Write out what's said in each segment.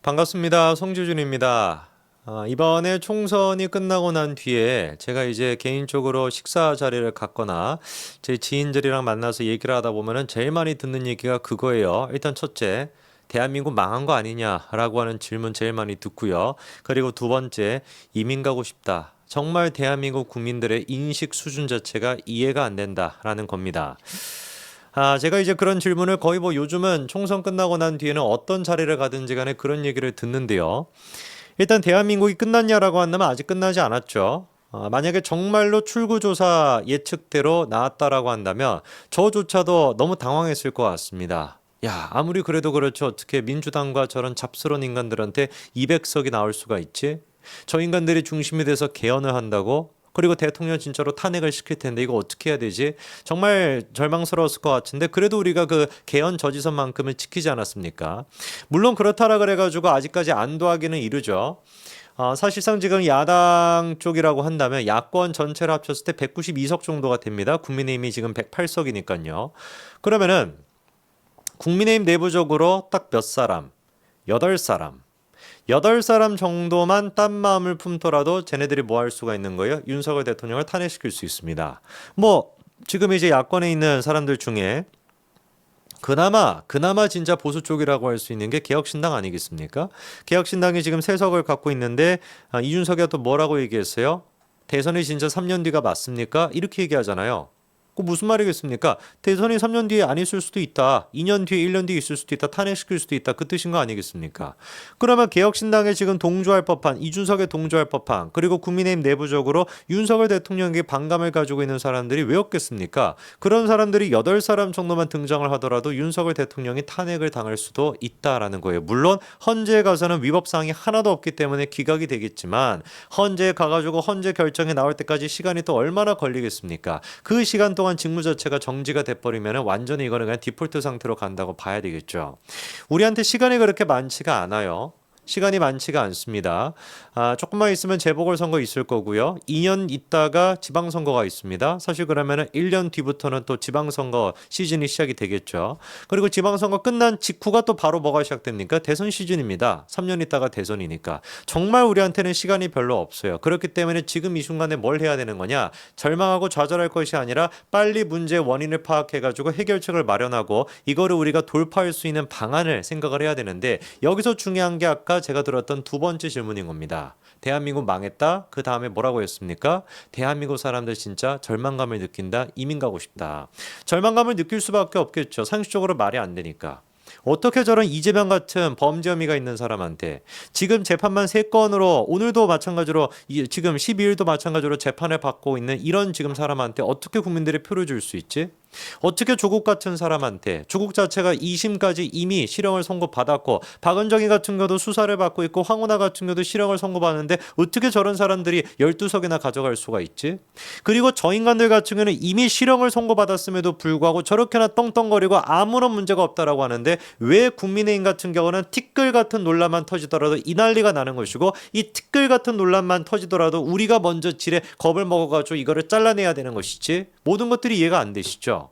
반갑습니다. 송지준입니다. 이번에 총선이 끝나고 난 뒤에 제가 이제 개인적으로 식사 자리를 갖거나 제 지인들이랑 만나서 얘기를 하다 보면은 제일 많이 듣는 얘기가 그거예요. 일단 첫째, 대한민국 망한 거 아니냐라고 하는 질문 제일 많이 듣고요. 그리고 두 번째, 이민 가고 싶다. 정말 대한민국 국민들의 인식 수준 자체가 이해가 안 된다라는 겁니다. 제가 이제 그런 질문을 거의 뭐 요즘은 총선 끝나고 난 뒤에는 어떤 자리를 가든지 간에 그런 얘기를 듣는데요. 일단 대한민국이 끝났냐라고 한다면 아직 끝나지 않았죠. 만약에 정말로 출구조사 예측대로 나왔다라고 한다면 저조차도 너무 당황했을 것 같습니다. 야, 아무리 그래도 그렇죠. 어떻게 민주당과 저런 잡스러운 인간들한테 200석이 나올 수가 있지? 저 인간들이 중심이 돼서 개헌을 한다고? 그리고 대통령 진짜로 탄핵을 시킬 텐데 이거 어떻게 해야 되지? 정말 절망스러웠을 것 같은데 그래도 우리가 그 개헌 저지선만큼은 지키지 않았습니까? 물론 그렇다라 그래가지고 아직까지 안도하기는 이르죠. 사실상 지금 야당 쪽이라고 한다면 야권 전체를 합쳤을 때 192석 정도가 됩니다. 국민의힘이 지금 108석이니까요. 그러면은 국민의힘 내부적으로 딱 몇 사람? 8사람. 8사람 정도만 딴 마음을 품더라도 쟤네들이 뭐 할 수가 있는 거예요? 윤석열 대통령을 탄핵시킬 수 있습니다. 뭐 지금 이제 야권에 있는 사람들 중에 그나마 진짜 보수 쪽이라고 할 수 있는 게 개혁신당 아니겠습니까? 개혁신당이 지금 3석을 갖고 있는데 이준석이 또 뭐라고 얘기했어요? 대선이 진짜 3년 뒤가 맞습니까? 이렇게 얘기하잖아요. 그 무슨 말이겠습니까? 대선이 3년 뒤에 안 있을 수도 있다. 2년 뒤에 1년 뒤에 있을 수도 있다. 탄핵시킬 수도 있다. 그 뜻인 거 아니겠습니까? 그러면 개혁신당에 지금 동조할 법한 이준석에 동조할 법한 그리고 국민의힘 내부적으로 윤석열 대통령에게 반감을 가지고 있는 사람들이 왜 없겠습니까? 그런 사람들이 8사람 정도만 등장을 하더라도 윤석열 대통령이 탄핵을 당할 수도 있다라는 거예요. 물론 헌재에 가서는 위법사항이 하나도 없기 때문에 기각이 되겠지만 헌재에 가가지고 헌재 결정이 나올 때까지 시간이 또 얼마나 걸리겠습니까? 그 시간 동안 직무 자체가 정지가 돼버리면 완전히 이거는 그냥 디폴트 상태로 간다고 봐야 되겠죠. 우리한테 시간이 그렇게 많지가 않아요. 시간이 많지가 않습니다. 조금만 있으면 재보궐선거 있을 거고요. 2년 있다가 지방선거가 있습니다. 사실 그러면 1년 뒤부터는 또 지방선거 시즌이 시작이 되겠죠. 그리고 지방선거 끝난 직후가 또 바로 뭐가 시작됩니까? 대선 시즌입니다. 3년 있다가 대선이니까. 정말 우리한테는 시간이 별로 없어요. 그렇기 때문에 지금 이 순간에 뭘 해야 되는 거냐? 절망하고 좌절할 것이 아니라 빨리 문제의 원인을 파악해가지고 해결책을 마련하고 이거를 우리가 돌파할 수 있는 방안을 생각을 해야 되는데 여기서 중요한 게 아까 제가 들었던 두 번째 질문인 겁니다. 대한민국 망했다. 그 다음에 뭐라고 했습니까? 대한민국 사람들 진짜 절망감을 느낀다. 이민 가고 싶다. 절망감을 느낄 수밖에 없겠죠. 상식적으로 말이 안 되니까. 어떻게 저런 이재명 같은 범죄 혐의가 있는 사람한테 지금 재판만 3건으로 오늘도 마찬가지로 지금 12일도 마찬가지로 재판을 받고 있는 이런 지금 사람한테 어떻게 국민들이 표를 줄 수 있지? 어떻게 조국 같은 사람한테 조국 자체가 2심까지 이미 실형을 선고받았고 박은정이 같은 경우도 수사를 받고 있고 황운하 같은 경우도 실형을 선고받았는데 어떻게 저런 사람들이 12석이나 가져갈 수가 있지? 그리고 저 인간들 같은 경우는 이미 실형을 선고받았음에도 불구하고 저렇게나 떵떵거리고 아무런 문제가 없다라고 하는데 왜 국민의힘 같은 경우는 티끌 같은 논란만 터지더라도 이 난리가 나는 것이고 이 티끌 같은 논란만 터지더라도 우리가 먼저 지레 겁을 먹어가지고 이거를 잘라내야 되는 것이지 모든 것들이 이해가 안 되시죠?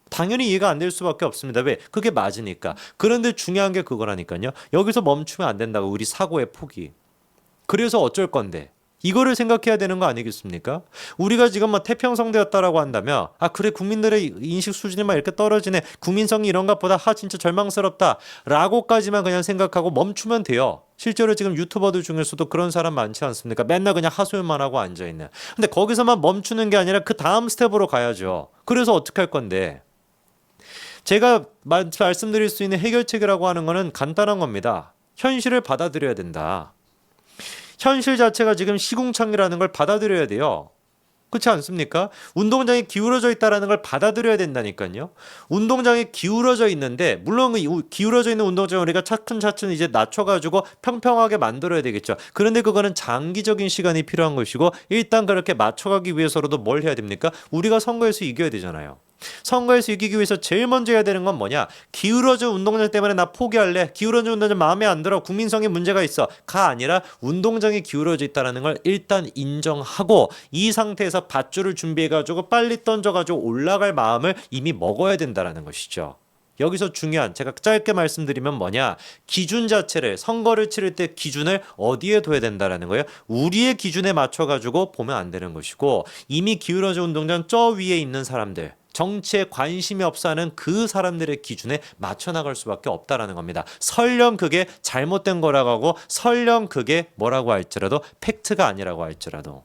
당연히 이해가 안 될 수밖에 없습니다. 왜? 그게 맞으니까. 그런데 중요한 게 그거라니까요. 여기서 멈추면 안 된다고 우리 사고의 폭이. 그래서 어쩔 건데. 이거를 생각해야 되는 거 아니겠습니까? 우리가 지금 뭐 태평성대였다라고 한다면 그래 국민들의 인식 수준이 막 이렇게 떨어지네. 국민성이 이런 것보다 진짜 절망스럽다. 라고까지만 그냥 생각하고 멈추면 돼요. 실제로 지금 유튜버들 중에서도 그런 사람 많지 않습니까? 맨날 그냥 하소연만 하고 앉아있는. 근데 거기서만 멈추는 게 아니라 그 다음 스텝으로 가야죠. 그래서 어떻게 할 건데? 제가 말씀드릴 수 있는 해결책이라고 하는 거는 간단한 겁니다. 현실을 받아들여야 된다. 현실 자체가 지금 시궁창이라는 걸 받아들여야 돼요. 그렇지 않습니까? 운동장이 기울어져 있다는 걸 받아들여야 된다니까요. 운동장이 기울어져 있는데 물론 기울어져 있는 운동장을 우리가 차츰차츰 이제 낮춰가지고 평평하게 만들어야 되겠죠. 그런데 그거는 장기적인 시간이 필요한 것이고 일단 그렇게 맞춰가기 위해서라도 뭘 해야 됩니까? 우리가 선거에서 이겨야 되잖아요. 선거에서 이기기 위해서 제일 먼저 해야 되는 건 뭐냐? 기울어진 운동장 때문에 나 포기할래. 기울어진 운동장 마음에 안 들어. 국민성에 문제가 있어. 가 아니라 운동장이 기울어져 있다는 걸 일단 인정하고 이 상태에서 밧줄을 준비해가지고 빨리 던져가지고 올라갈 마음을 이미 먹어야 된다는 것이죠. 여기서 중요한 제가 짧게 말씀드리면 뭐냐? 기준 자체를 선거를 치를 때 기준을 어디에 둬야 된다라는 거예요. 우리의 기준에 맞춰 가지고 보면 안 되는 것이고 이미 기울어져 운동장 저 위에 있는 사람들 정치에 관심이 없어 하는 그 사람들의 기준에 맞춰 나갈 수밖에 없다라는 겁니다. 설령 그게 잘못된 거라고 하고 설령 그게 뭐라고 할지라도 팩트가 아니라고 할지라도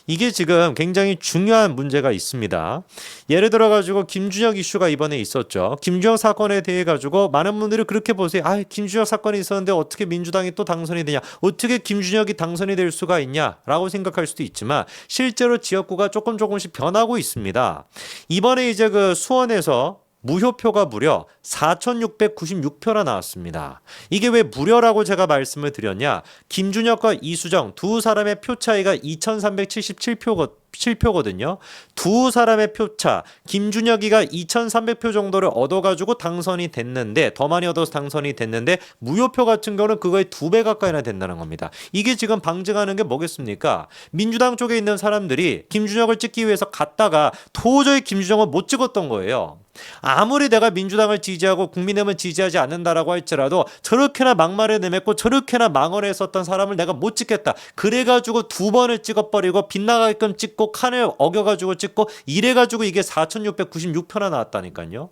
이게 지금 굉장히 중요한 문제가 있습니다. 예를 들어 가지고 김준혁 이슈가 이번에 있었죠. 김준혁 사건에 대해 가지고 많은 분들이 그렇게 보세요. 아, 김준혁 사건이 있었는데 어떻게 민주당이 또 당선이 되냐? 어떻게 김준혁이 당선이 될 수가 있냐라고 생각할 수도 있지만 실제로 지역구가 조금씩 변하고 있습니다. 이번에 이제 그 수원에서 무효표가 무려 4,696표나 나왔습니다. 이게 왜 무려라고 제가 말씀을 드렸냐? 김준혁과 이수정 두 사람의 표 차이가 2,377표거든요. 두 사람의 표차, 김준혁이가 2,300표 정도를 얻어가지고 당선이 됐는데 더 많이 얻어서 당선이 됐는데 무효표 같은 경우는 그거의 2배 가까이나 된다는 겁니다. 이게 지금 방증하는 게 뭐겠습니까? 민주당 쪽에 있는 사람들이 김준혁을 찍기 위해서 갔다가 도저히 김준혁을 못 찍었던 거예요. 아무리 내가 민주당을 지지하고 국민의힘을 지지하지 않는다라고 할지라도 저렇게나 막말을 내뱉고 저렇게나 망언했었던 사람을 내가 못 찍겠다. 그래가지고 2번을 찍어버리고 빗나가게끔 찍고 칸을 어겨가지고 찍고 이래가지고 이게 4,696표나 나왔다니까요.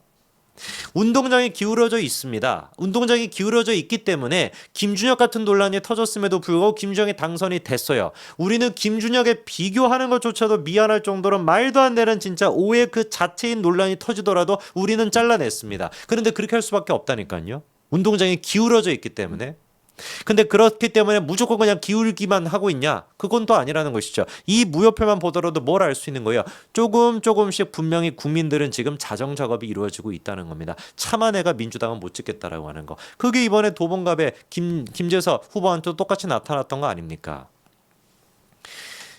운동장이 기울어져 있습니다. 운동장이 기울어져 있기 때문에 김준혁 같은 논란이 터졌음에도 불구하고 김준혁이 당선이 됐어요. 우리는 김준혁에 비교하는 것조차도 미안할 정도로 말도 안 되는 진짜 오해 그 자체인 논란이 터지더라도 우리는 잘라냈습니다. 그런데 그렇게 할 수밖에 없다니까요. 운동장이 기울어져 있기 때문에. 근데 그렇기 때문에 무조건 그냥 기울기만 하고 있냐? 그건 또 아니라는 것이죠. 이 무효표만 보더라도 뭘 알 수 있는 거예요? 조금씩 분명히 국민들은 지금 자정 작업이 이루어지고 있다는 겁니다. 참아내가 민주당은 못 찍겠다라고 하는 거. 그게 이번에 도봉갑에 김재서 후보한테도 똑같이 나타났던 거 아닙니까?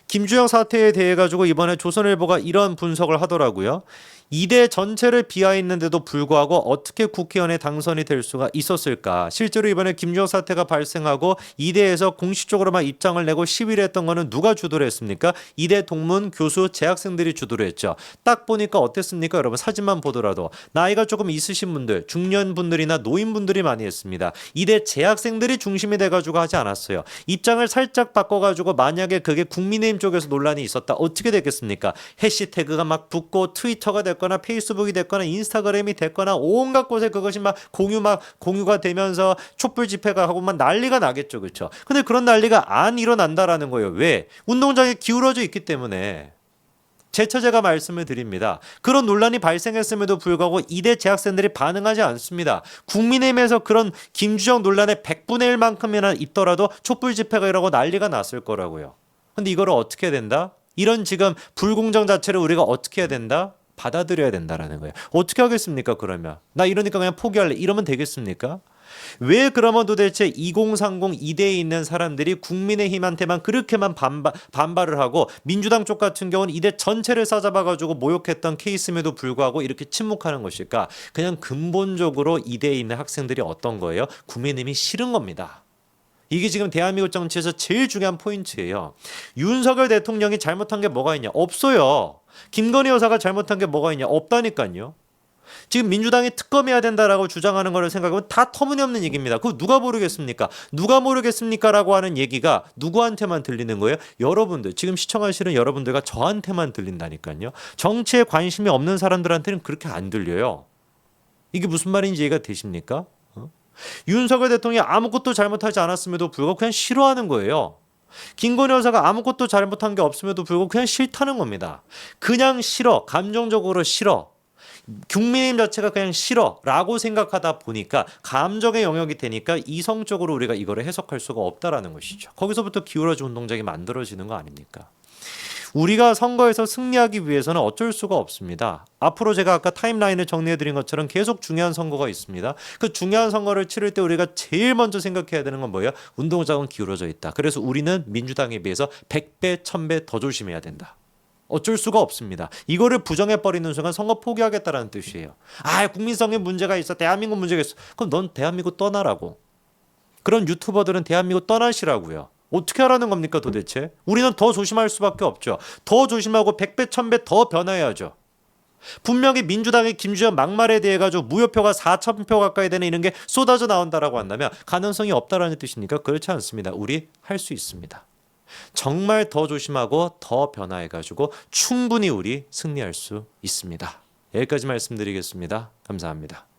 김주영 사태에 대해 가지고 이번에 조선일보가 이런 분석을 하더라고요. 이대 전체를 비하했는데도 불구하고 어떻게 국회의원에 당선이 될 수가 있었을까? 실제로 이번에 김주영 사태가 발생하고 이대에서 공식적으로만 입장을 내고 시위를 했던 거는 누가 주도를 했습니까? 이대 동문, 교수, 재학생들이 주도를 했죠. 딱 보니까 어땠습니까? 여러분 사진만 보더라도 나이가 조금 있으신 분들, 중년분들이나 노인분들이 많이 했습니다. 이대 재학생들이 중심이 돼가지고 하지 않았어요. 입장을 살짝 바꿔가지고 만약에 그게 국민의힘 쪽에서 논란이 있었다. 어떻게 됐겠습니까? 해시태그가 막 붙고 트위터가 됐거나 페이스북이 됐거나 인스타그램이 됐거나 온갖 곳에 그것이 막 공유가 되면서 촛불 집회가 하고 막 난리가 나겠죠. 그렇죠? 근데 그런 난리가 안 일어난다라는 거예요. 왜? 운동장이 기울어져 있기 때문에. 재차 제가 말씀을 드립니다. 그런 논란이 발생했음에도 불구하고 이대 재학생들이 반응하지 않습니다. 국민의힘에서 그런 김주정 논란의 100분의 1만큼이나 있더라도 촛불 집회가 이러고 난리가 났을 거라고요. 근데 이거를 어떻게 해야 된다? 이런 지금 불공정 자체를 우리가 어떻게 해야 된다? 받아들여야 된다라는 거예요. 어떻게 하겠습니까? 그러면 나 이러니까 그냥 포기할래. 이러면 되겠습니까? 왜 그러면 도대체 2030 이대에 있는 사람들이 국민의힘한테만 그렇게만 반발을 하고 민주당 쪽 같은 경우는 이대 전체를 싸잡아가지고 모욕했던 케이스임에도 불구하고 이렇게 침묵하는 것일까? 그냥 근본적으로 이대에 있는 학생들이 어떤 거예요? 국민의힘이 싫은 겁니다. 이게 지금 대한민국 정치에서 제일 중요한 포인트예요. 윤석열 대통령이 잘못한 게 뭐가 있냐? 없어요. 김건희 여사가 잘못한 게 뭐가 있냐? 없다니까요. 지금 민주당이 특검해야 된다라고 주장하는 거를 생각하면 다 터무니없는 얘기입니다. 그거 누가 모르겠습니까? 누가 모르겠습니까? 라고 하는 얘기가 누구한테만 들리는 거예요? 여러분들, 지금 시청하시는 여러분들과 저한테만 들린다니까요. 정치에 관심이 없는 사람들한테는 그렇게 안 들려요. 이게 무슨 말인지 이해가 되십니까? 윤석열 대통령이 아무것도 잘못하지 않았음에도 불구하고 그냥 싫어하는 거예요. 김건희 여사가 아무것도 잘못한 게 없음에도 불구하고 그냥 싫다는 겁니다. 그냥 싫어. 감정적으로 싫어. 국민의힘 자체가 그냥 싫어 라고 생각하다 보니까 감정의 영역이 되니까 이성적으로 우리가 이거를 해석할 수가 없다라는 것이죠. 거기서부터 기울어진 운동장이 만들어지는 거 아닙니까? 우리가 선거에서 승리하기 위해서는 어쩔 수가 없습니다. 앞으로 제가 아까 타임라인을 정리해드린 것처럼 계속 중요한 선거가 있습니다. 그 중요한 선거를 치를 때 우리가 제일 먼저 생각해야 되는 건 뭐예요? 운동장은 기울어져 있다. 그래서 우리는 민주당에 비해서 100배, 1000배 더 조심해야 된다. 어쩔 수가 없습니다. 이거를 부정해버리는 순간 선거 포기하겠다라는 뜻이에요. 아, 국민성에 문제가 있어. 대한민국 문제가 있어. 그럼 넌 대한민국 떠나라고. 그런 유튜버들은 대한민국 떠나시라고요. 어떻게 하라는 겁니까 도대체? 우리는 더 조심할 수밖에 없죠. 더 조심하고 100배, 1000배 더 변화해야죠. 분명히 민주당의 김주현 막말에 대해 가지고 무효표가 4,000표 가까이 되는 이런 게 쏟아져 나온다라고 한다면 가능성이 없다라는 뜻입니까? 그렇지 않습니다. 우리 할 수 있습니다. 정말 더 조심하고 더 변화해 가지고 충분히 우리 승리할 수 있습니다. 여기까지 말씀드리겠습니다. 감사합니다.